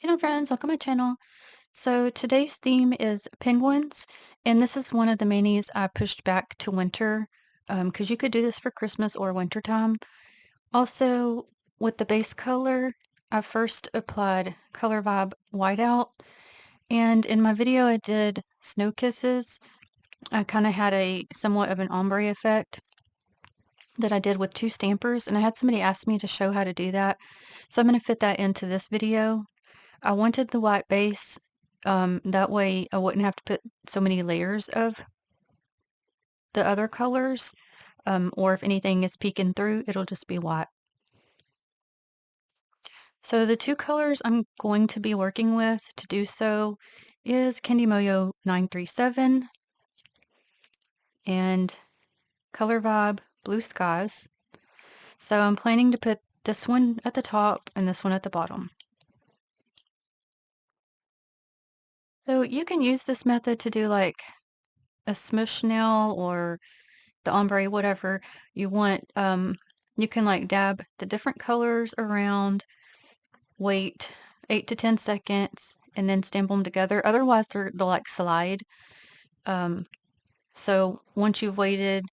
Hello friends, welcome to my channel. So today's theme is penguins, and this is one of the manis I pushed back to winter because you could do this for Christmas or winter time. Also, with the base color, I first applied Color Vibe Whiteout, and in my video I did Snow Kisses. I kind of had a somewhat of an ombre effect that I did with two stampers, and I had somebody ask me to show how to do that. So I'm going to fit that into this video. I wanted the white base, that way I wouldn't have to put so many layers of the other colors, or if anything is peeking through, it'll just be white. So the two colors I'm going to be working with to do so is Candy Moyo 937 and Color Vibe Blue Skies. So I'm planning to put this one at the top and this one at the bottom. So you can use this method to do like a smush nail or the ombre, whatever you want. You can like dab the different colors around, wait 8 to 10 seconds, and then stamp them together. Otherwise, they'll like slide. Um, so once you've waited,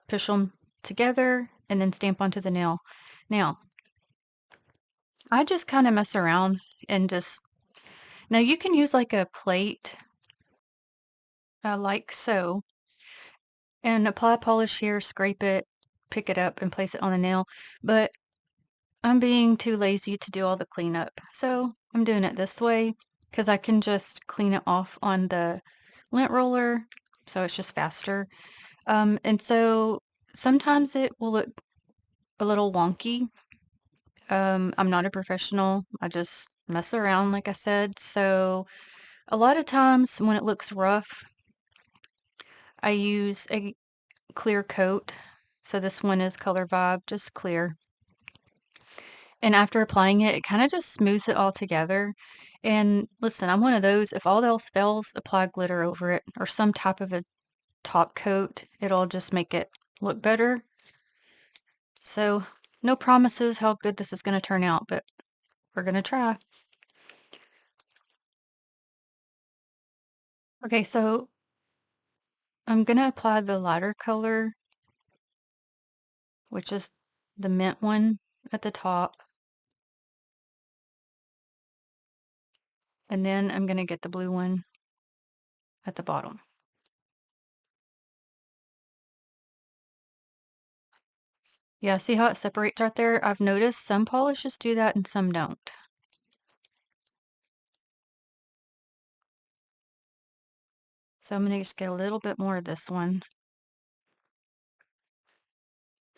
push them together and then stamp onto the nail. Now, I just kind of mess around and just, now you can use like a plate, like so, and apply polish here, scrape it, pick it up and place it on the nail. But I'm being too lazy to do all the cleanup, so I'm doing it this way because I can just clean it off on the lint roller, so it's just faster. And so sometimes it will look a little wonky. I'm not a professional. I just mess around, like I said. So a lot of times when it looks rough, I use a clear coat. So this one is Color Vibe, just clear. And after applying it, it kinda just smooths it all together. And listen, I'm one of those, if all else fails, apply glitter over it or some type of a top coat. It'll just make it look better. So, no promises how good this is gonna turn out, but we're gonna try. Okay, so I'm gonna apply the lighter color, which is the mint one at the top, and then I'm gonna get the blue one at the bottom. Yeah, see how it separates right there? I've noticed some polishes do that and some don't. So I'm gonna just get a little bit more of this one,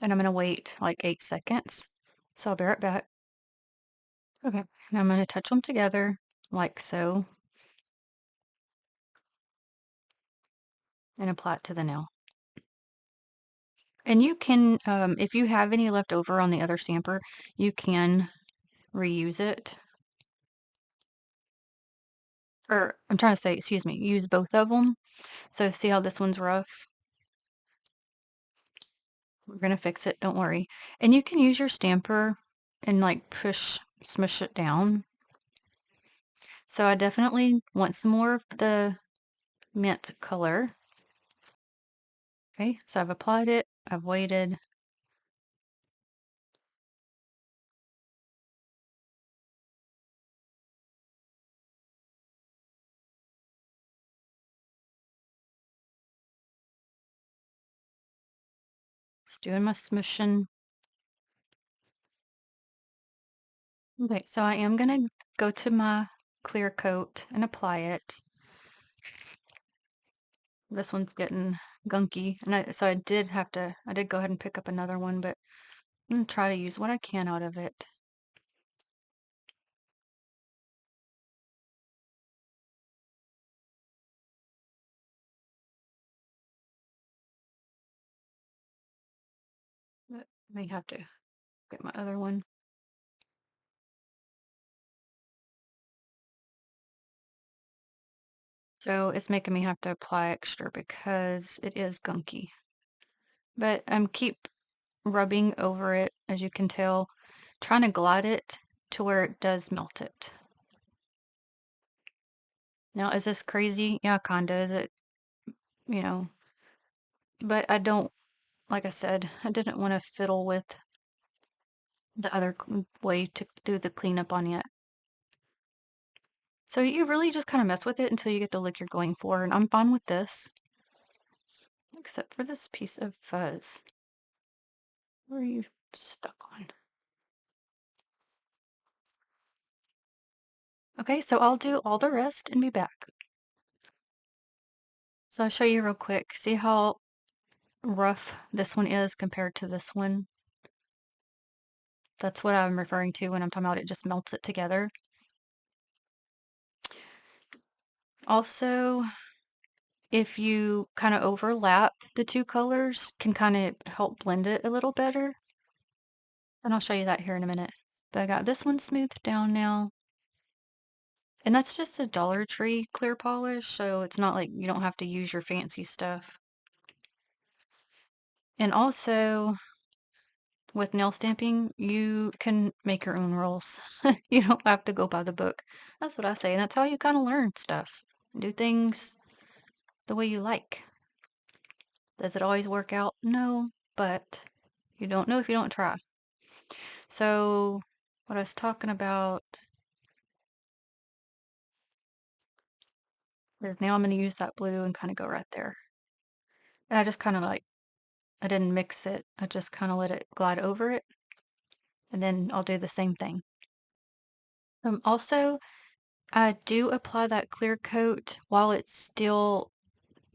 and I'm gonna wait like 8 seconds. So I'll bear it back. Okay, now I'm gonna touch them together like so and apply it to the nail. And you can, if you have any left over on the other stamper, you can reuse it. Or I'm trying to say, excuse me, use both of them. So see how this one's rough? We're gonna fix it, don't worry. And you can use your stamper and like smush it down. So I definitely want some more of the mint color. Okay, so I've applied it, I've waited. Just doing my smushing. Okay, so I am gonna go to my clear coat and apply it. This one's getting gunky, and so I did go ahead and pick up another one, but I'm gonna try to use what I can out of it. But I may have to get my other one. So it's making me have to apply extra because it is gunky. But I'm keep rubbing over it, as you can tell, trying to glide it to where it does melt it. Now, is this crazy? Yeah, kinda. Is it, you know, but I don't, like I said, I didn't want to fiddle with the other way to do the cleanup on it. So you really just kind of mess with it until you get the look you're going for, and I'm fine with this, except for this piece of fuzz. Where are you stuck on? Okay, so I'll do all the rest and be back. So I'll show you real quick. See how rough this one is compared to this one? That's what I'm referring to when I'm talking about it just melts it together. Also, if you kind of overlap the two colors, can kind of help blend it a little better. And I'll show you that here in a minute. But I got this one smoothed down now. And that's just a Dollar Tree clear polish, so it's not like you don't have to use your fancy stuff. And also, with nail stamping, you can make your own rules. You don't have to go by the book. That's what I say, and that's how you kind of learn stuff. Do things the way you like. Does it always work out? No, but you don't know if you don't try. So, what I was talking about is now I'm going to use that blue and kind of go right there. And I just kind of like, I didn't mix it. I just kind of let it glide over it. And then I'll do the same thing. Also, I do apply that clear coat while it's still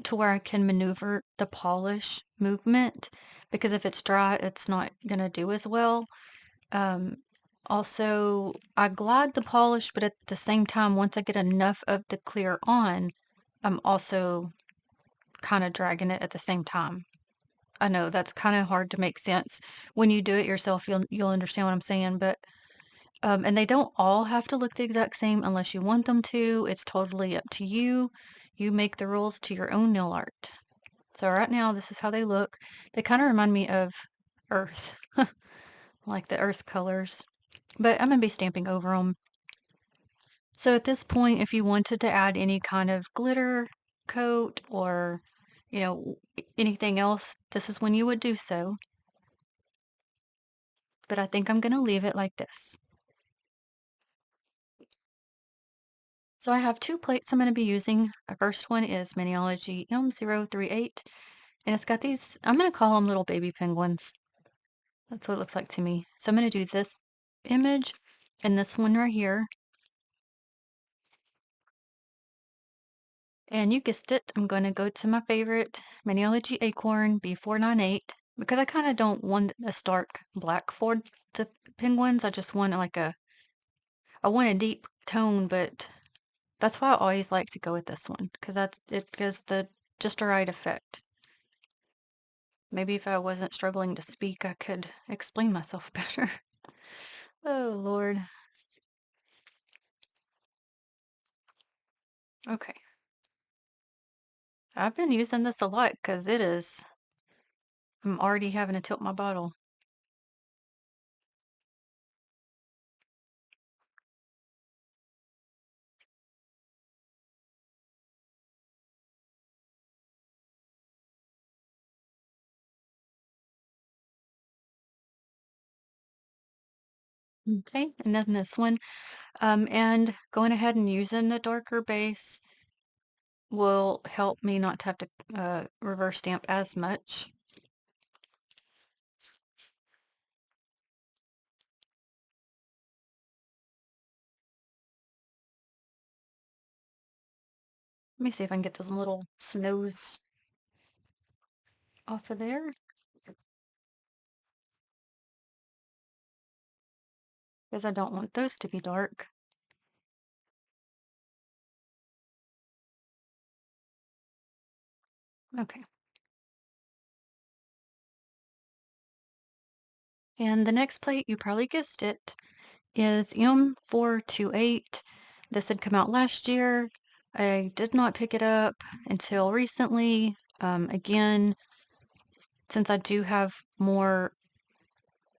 to where I can maneuver the polish movement, because if it's dry, it's not gonna do as well. Um, Also, I glide the polish, but at the same time, once I get enough of the clear on, I'm also kind of dragging it at the same time. I know that's kind of hard to make sense. When you do it yourself, you'll understand what I'm saying, but and they don't all have to look the exact same unless you want them to. It's totally up to you. You make the rules to your own nail art. So right now, this is how they look. They kind of remind me of earth, like the earth colors, but I'm going to be stamping over them. So at this point, if you wanted to add any kind of glitter coat or, anything else, this is when you would do so. But I think I'm going to leave it like this. So I have two plates I'm going to be using. The first one is Maniology M038, and it's got these, I'm going to call them little baby penguins. That's what it looks like to me. So I'm going to do this image and this one right here. And you guessed it, I'm going to go to my favorite Maniology Acorn B498 because I kind of don't want a stark black for the penguins. I just want I want a deep tone, but that's why I always like to go with this one because it gives the just the right effect. Maybe if I wasn't struggling to speak, I could explain myself better. Oh, Lord. Okay. I've been using this a lot because I'm already having to tilt my bottle. Okay, and then this one. And going ahead and using the darker base will help me not to have to reverse stamp as much. Let me see if I can get those little snows off of there. Because I don't want those to be dark. Okay. And the next plate, you probably guessed it, is M428. This had come out last year. I did not pick it up until recently. Again, since I do have more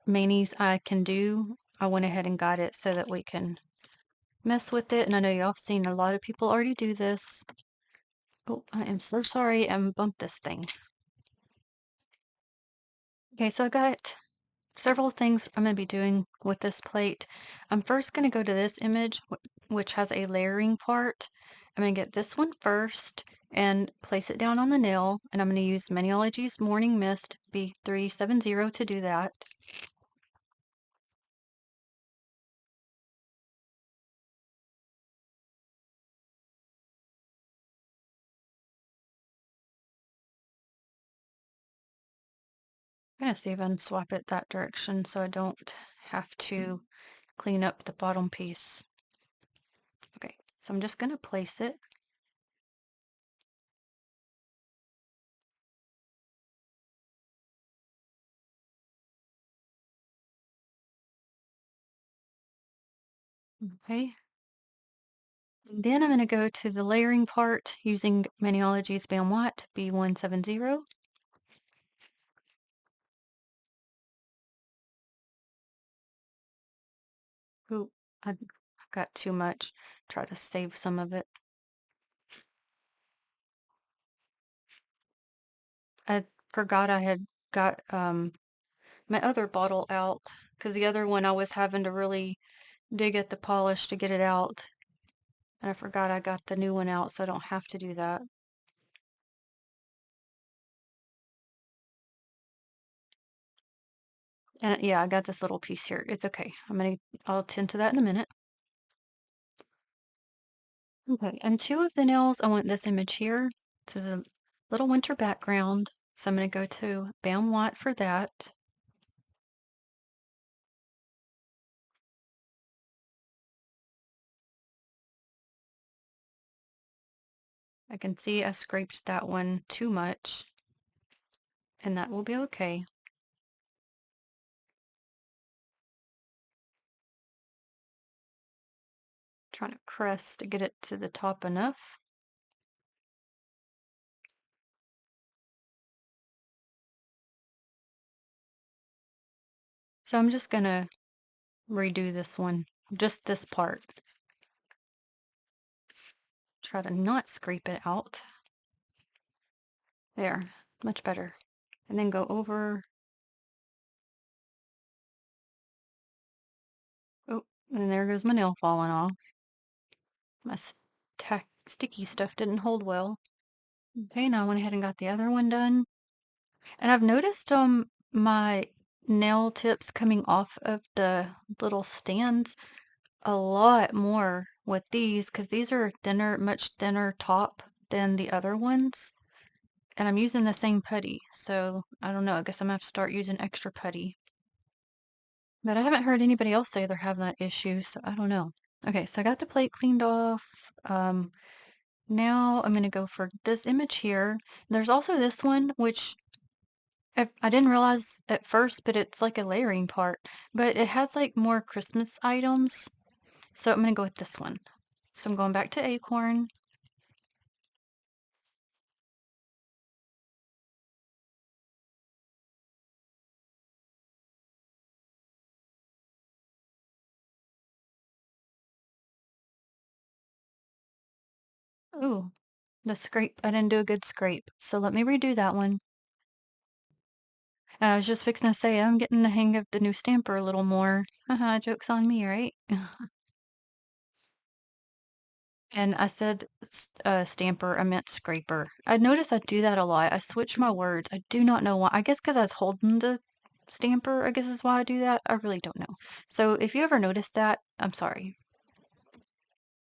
manis I can do, I went ahead and got it so that we can mess with it, and I know y'all have seen a lot of people already do this. Oh, I am so sorry I bumped this thing. Okay, so I got several things I'm going to be doing with this plate. I'm first going to go to this image, which has a layering part. I'm going to get this one first and place it down on the nail, and I'm going to use Maniology's Morning Mist B370 to do that. I'm going to see if I can swap it that direction so I don't have to clean up the bottom piece. Okay, so I'm just going to place it. Okay, and then I'm going to go to the layering part using Maniology's Bam Watt B170. Ooh, I got too much. Try to save some of it. I forgot I had got my other bottle out because the other one I was having to really dig at the polish to get it out. And I forgot I got the new one out, so I don't have to do that. And yeah, I got this little piece here. It's okay. I'll tend to that in a minute. Okay, and two of the nails, I want this image here. This is a little winter background. So I'm going to go to Bam Watt for that. I can see I scraped that one too much, and that will be okay. Trying to press to get it to the top enough. So I'm just gonna redo this one, just this part. Try to not scrape it out. There, much better. And then go over. Oh, and there goes my nail falling off. My sticky stuff didn't hold well. Okay, now I went ahead and got the other one done. And I've noticed my nail tips coming off of the little stands a lot more with these because these are thinner, much thinner top than the other ones. And I'm using the same putty, so I don't know. I guess I'm gonna have to start using extra putty. But I haven't heard anybody else say they're having that issue, so I don't know. Okay, so I got the plate cleaned off. Now I'm gonna go for this image here. There's also this one, which I didn't realize at first, but it's like a layering part. But it has like more Christmas items, so I'm gonna go with this one. So I'm going back to Acorn. Ooh, the scrape. I didn't do a good scrape, so let me redo that one. I was just fixing to say I'm getting the hang of the new stamper a little more. Haha, joke's on me, right? And I said stamper, I meant scraper. I notice I do that a lot. I switch my words. I do not know why. I guess because I was holding the stamper, I guess is why I do that. I really don't know. So if you ever notice that, I'm sorry.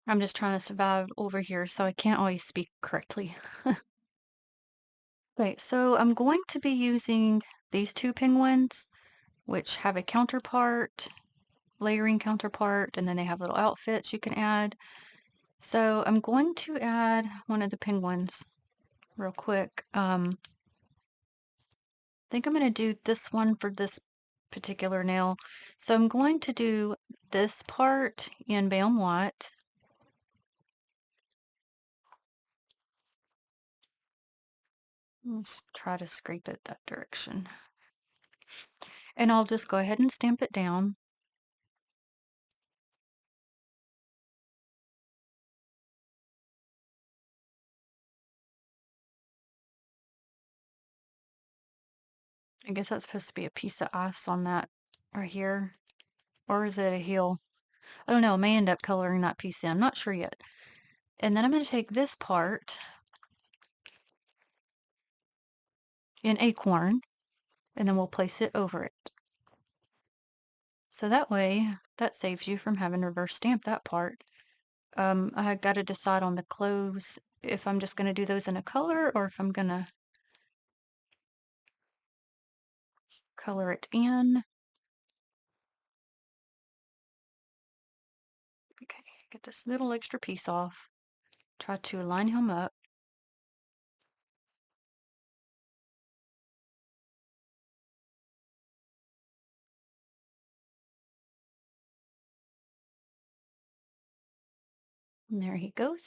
I'm just trying to survive over here, so I can't always speak correctly. Okay, so I'm going to be using these two penguins, which have a counterpart, layering counterpart, and then they have little outfits you can add. So I'm going to add one of the penguins real quick. I think I'm going to do this one for this particular nail. So I'm going to do this part in Bam Watt. Let's try to scrape it that direction. And I'll just go ahead and stamp it down. I guess that's supposed to be a piece of ice on that right here. Or is it a heel? I don't know. I may end up coloring that piece in. I'm not sure yet. And then I'm going to take this part in Acorn, and then we'll place it over it. So that way, that saves you from having to reverse stamp that part. I got to decide on the clothes if I'm just going to do those in a color or if I'm going to color it in. Okay, get this little extra piece off. Try to line him up. And there he goes.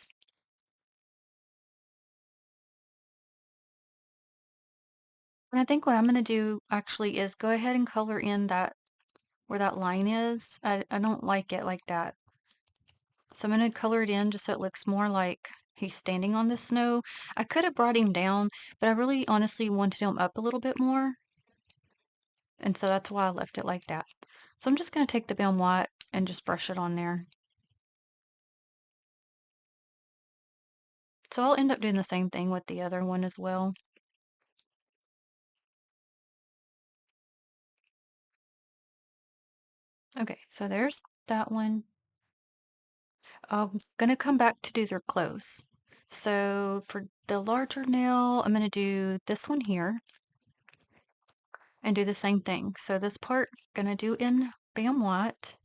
And I think what I'm going to do actually is go ahead and color in that where that line is. I don't like it like that. So I'm going to color it in just so it looks more like he's standing on the snow. I could have brought him down, but I really honestly wanted him up a little bit more. And so that's why I left it like that. So I'm just going to take the Bam White and just brush it on there. So I'll end up doing the same thing with the other one as well. Okay, so there's that one. I'm gonna come back to do their clothes. So for the larger nail, I'm gonna do this one here and do the same thing. So this part, gonna do in Bam White.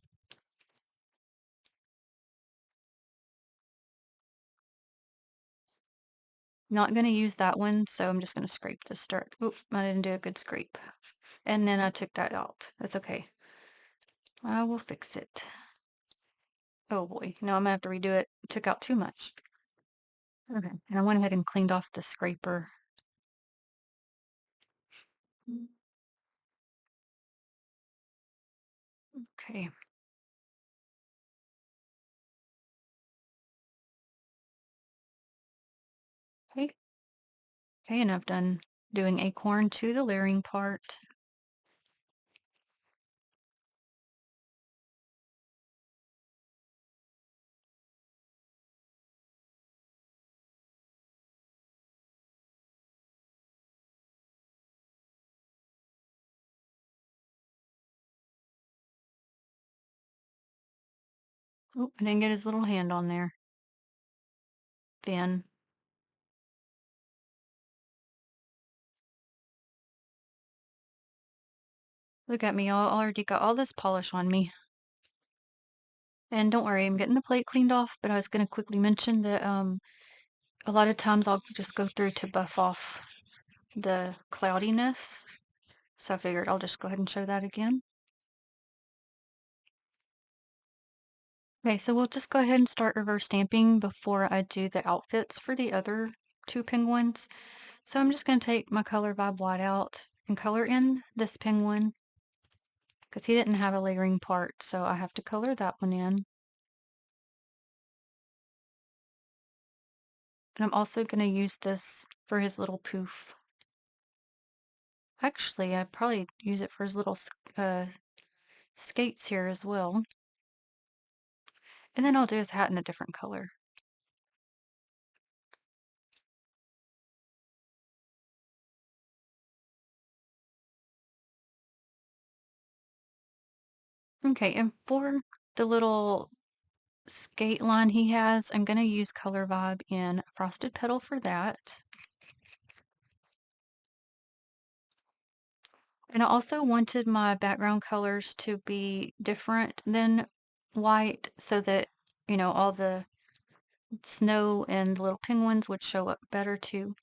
Not gonna use that one, so I'm just gonna scrape this dirt. Oop, I didn't do a good scrape. And then I took that out. That's okay. I will fix it. Oh boy, no, I'm gonna have to redo it. Took out too much. Okay, and I went ahead and cleaned off the scraper. Okay. Okay, okay, and I've done doing Acorn to the layering part. Oh, I didn't get his little hand on there. Fin. Look at me, I already got all this polish on me. And don't worry, I'm getting the plate cleaned off, but I was gonna quickly mention that a lot of times I'll just go through to buff off the cloudiness. So I figured I'll just go ahead and show that again. Okay, so we'll just go ahead and start reverse stamping before I do the outfits for the other two penguins. So I'm just going to take my Color Vibe white out and color in this penguin because he didn't have a layering part, so I have to color that one in. And I'm also going to use this for his little poof. Actually, I'd probably use it for his little skates here as well. And then I'll do his hat in a different color. Okay, and for the little skate line he has, I'm going to use Color Vibe in Frosted Petal for that. And I also wanted my background colors to be different than white so that, all the snow and little penguins would show up better too.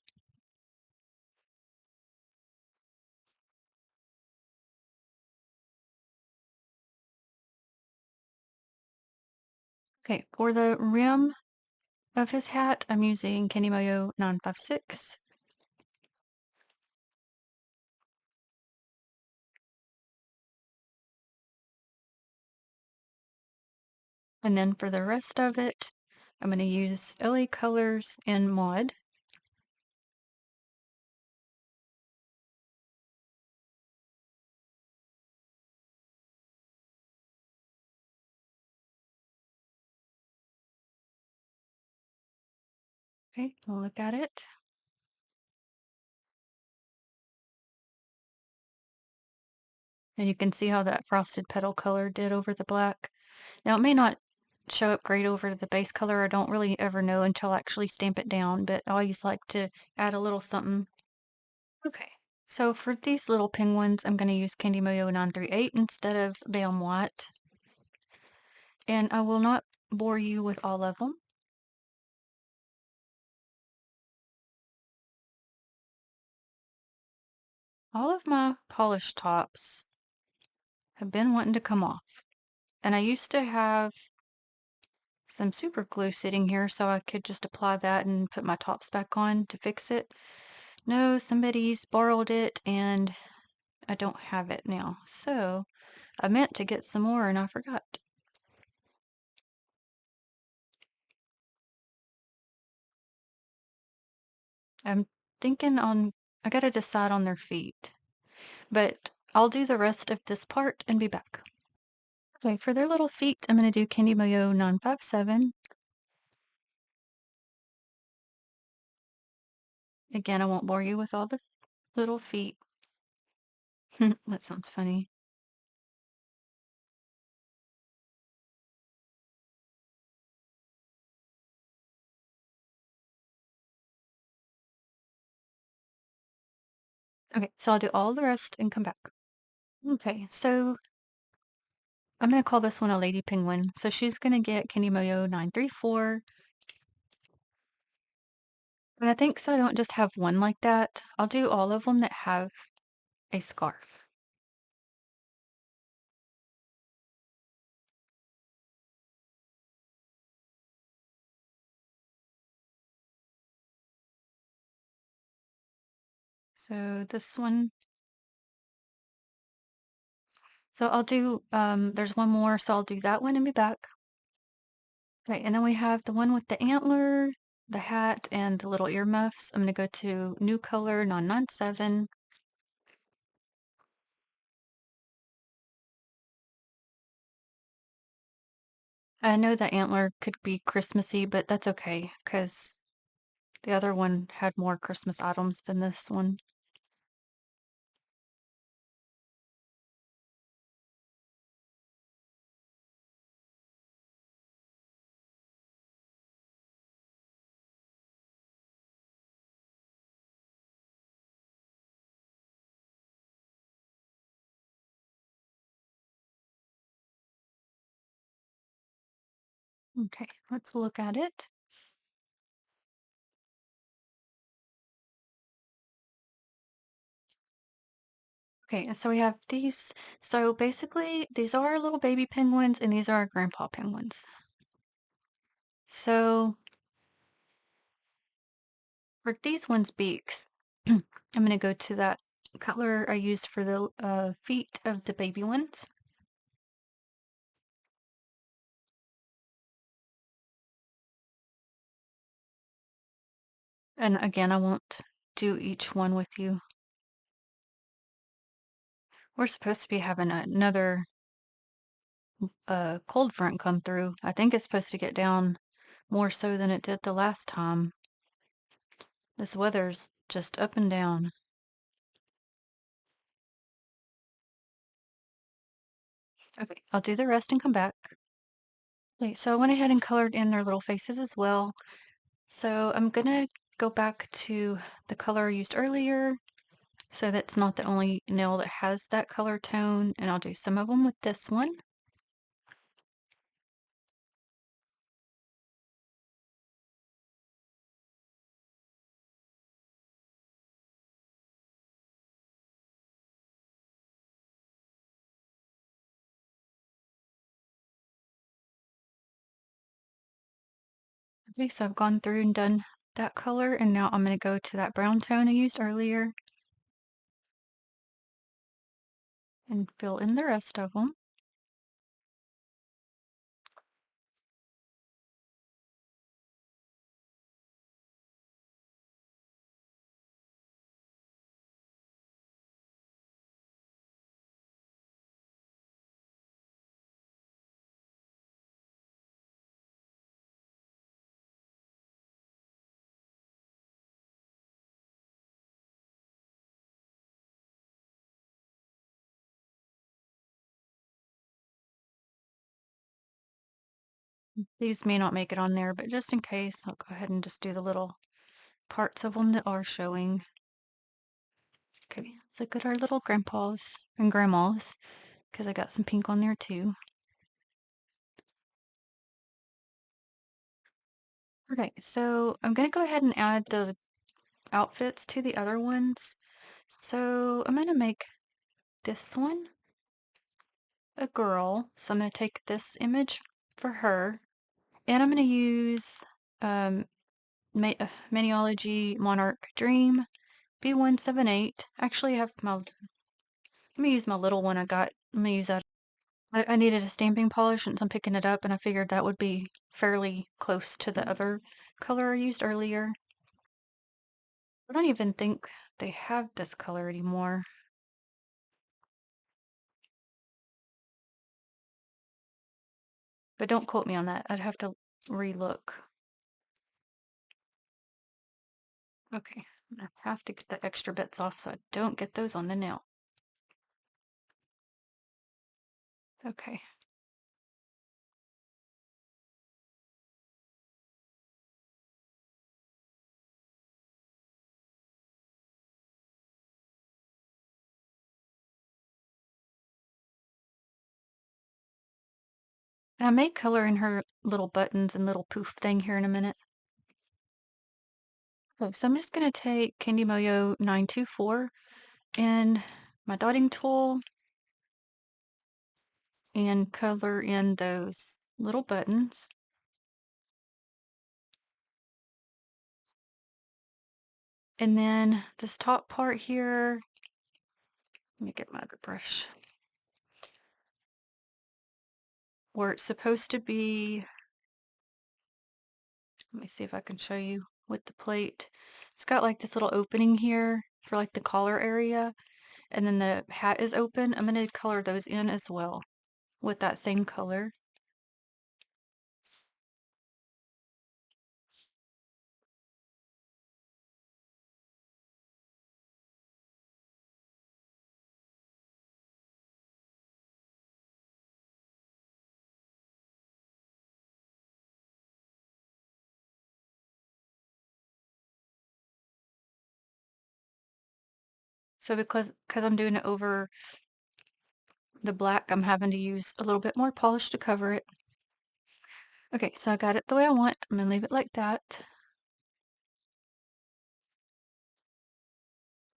Okay, for the rim of his hat, I'm using Candy Mayo 956. And then for the rest of it, I'm going to use LA Colors in Mod. Okay, we'll look at it. And you can see how that frosted petal color did over the black. Now, it may not show up great over the base color. I don't really ever know until I actually stamp it down, but I always like to add a little something. Okay, so for these little penguins, I'm going to use Candy Mayo 938 instead of Bam White. And I will not bore you with all of them. All of my polished tops have been wanting to come off. And I used to have some super glue sitting here so I could just apply that and put my tops back on to fix it. No, somebody's borrowed it and I don't have it now. So I meant to get some more and I forgot. I'm thinking I gotta decide on their feet, but I'll do the rest of this part and be back. Okay, for their little feet, I'm gonna do Candy Mayo 957. Again, I won't bore you with all the little feet. That sounds funny. Okay, so I'll do all the rest and come back. Okay, so I'm gonna call this one a lady penguin. So she's gonna get Candy Mayo 934. And I think so I don't just have one like that. I'll do all of them that have a scarf. So this one, so I'll do, there's one more, so I'll do that one and be back. Okay, and then we have the one with the antler, the hat, and the little earmuffs. I'm gonna go to new color 997. I know the antler could be Christmassy, but that's okay because the other one had more Christmas items than this one. Okay, let's look at it. Okay, and so we have these. So basically, these are little baby penguins and these are grandpa penguins. So for these ones' beaks, I'm going to go to that color I used for the feet of the baby ones. And again, I won't do each one with you. We're supposed to be having another cold front come through. I think it's supposed to get down more so than it did the last time. This weather's just up and down. Okay, I'll do the rest and come back. Okay, so I went ahead and colored in their little faces as well. So I'm gonna go back to the color I used earlier. So that's not the only nail that has that color tone, and I'll do some of them with this one. Okay, so I've gone through and done that color, and now I'm gonna go to that brown tone I used earlier and fill in the rest of them. These may not make it on there, but just in case, I'll go ahead and just do the little parts of them that are showing. Okay, let's look at our little grandpas and grandmas, because I got some pink on there too. Okay, so I'm gonna go ahead and add the outfits to the other ones. So I'm gonna make this one a girl. So I'm gonna take this image for her, and I'm gonna use um, Maniology Monarch Dream B178. Actually, I have my. Let me use my little one I got. Let me use that. I needed a stamping polish since I'm picking it up, and I figured that would be fairly close to the other color I used earlier. I don't even think they have this color anymore. But don't quote me on that. I'd have to relook. Okay, I have to get the extra bits off so I don't get those on the nail. Okay. And I may color in her little buttons and little poof thing here in a minute. Okay, so I'm just going to take Candy Moyo 924 and my dotting tool and color in those little buttons. And then this top part here, let me get my other brush, where it's supposed to be, let me see if I can show you with the plate. It's got like this little opening here for like the collar area, and then the hat is open. I'm going to color those in as well with that same color. So because I'm doing it over the black, I'm having to use a little bit more polish to cover it. Okay, so I got it the way I want. I'm gonna leave it like that.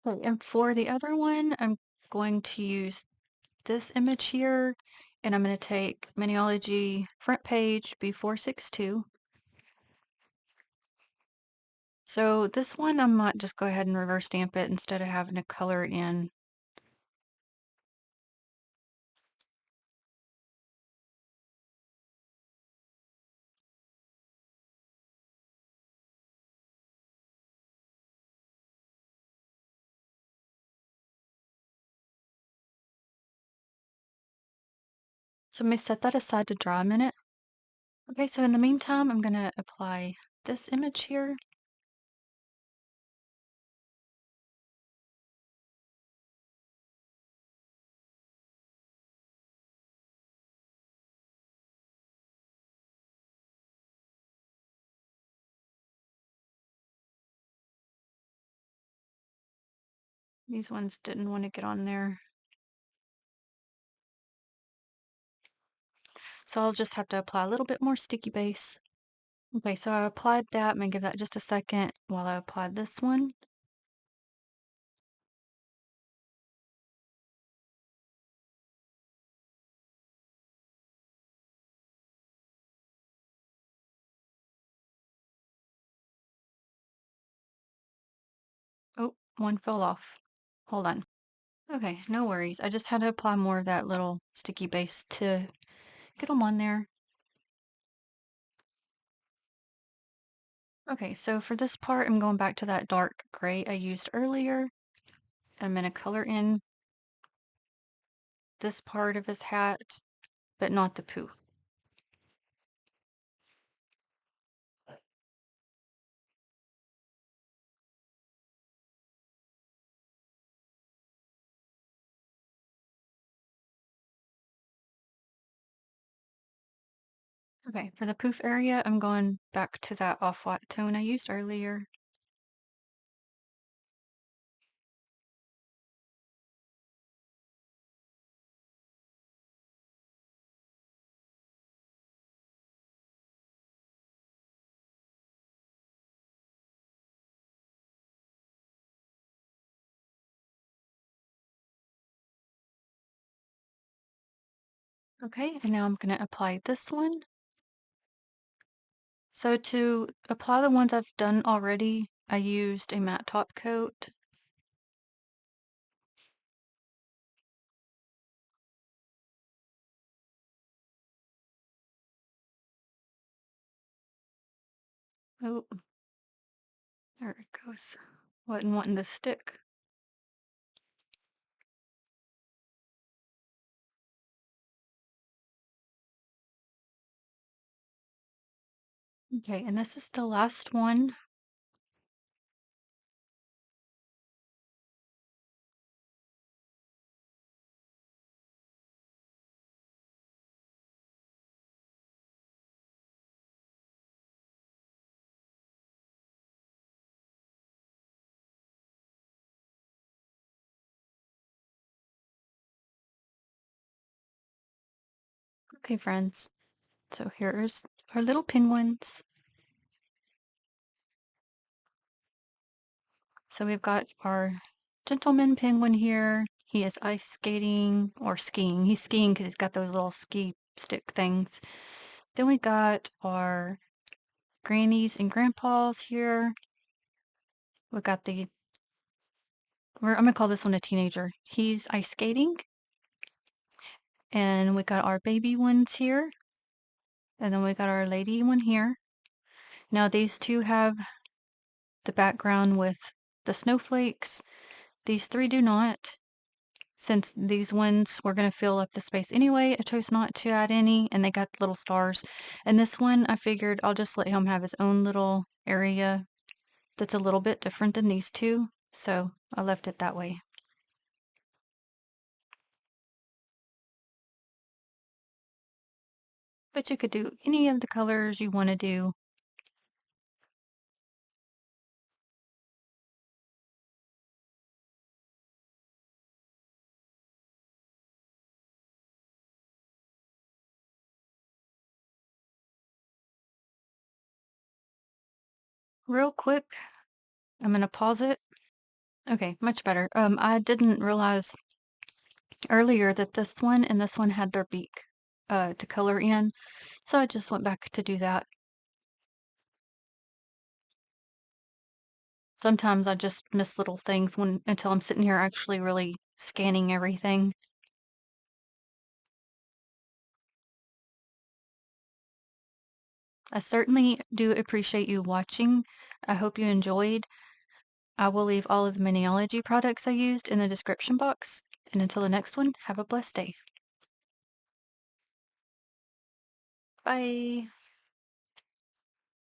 Okay, and for the other one, I'm going to use this image here, and I'm going to take Maniology front page B462. So this one, I might just go ahead and reverse stamp it instead of having to color it in. So I'm going to set that aside to dry a minute. Okay, so in the meantime, I'm going to apply this image here. These ones didn't want to get on there. So I'll just have to apply a little bit more sticky base. Okay, so I applied that. I'm going to give that just a second while I apply this one. Oh, one fell off. Hold on. Okay, no worries. I just had to apply more of that little sticky base to get them on there. Okay, so for this part, I'm going back to that dark gray I used earlier. I'm going to color in this part of his hat, but not the poo. Okay, for the poof area, I'm going back to that off-white tone I used earlier. Okay, and now I'm going to apply this one. So to apply the ones I've done already, I used a matte top coat. Oh, there it goes. Wasn't wanting to stick. Okay, and this is the last one. Okay, friends. So here's our little penguins. So we've got our gentleman penguin here. He is ice skating or skiing. He's skiing because he's got those little ski stick things. Then we got our grannies and grandpas here. We got I'm gonna call this one a teenager. He's ice skating. And we got our baby ones here. And then we got our lady one here. Now these two have the background with the snowflakes. These three do not. Since these ones were going to fill up the space anyway, I chose not to add any, and they got little stars. And this one, I figured I'll just let him have his own little area that's a little bit different than these two, so I left it that way. But you could do any of the colors you want to do. Real quick, I'm going to pause it. Okay, much better. I didn't realize earlier that this one and this one had their beak to color in, so I just went back to do that. Sometimes I just miss little things until I'm sitting here actually really scanning everything. I certainly do appreciate you watching. I hope you enjoyed. I will leave all of the Maniology products I used in the description box. And until the next one, have a blessed day. Bye.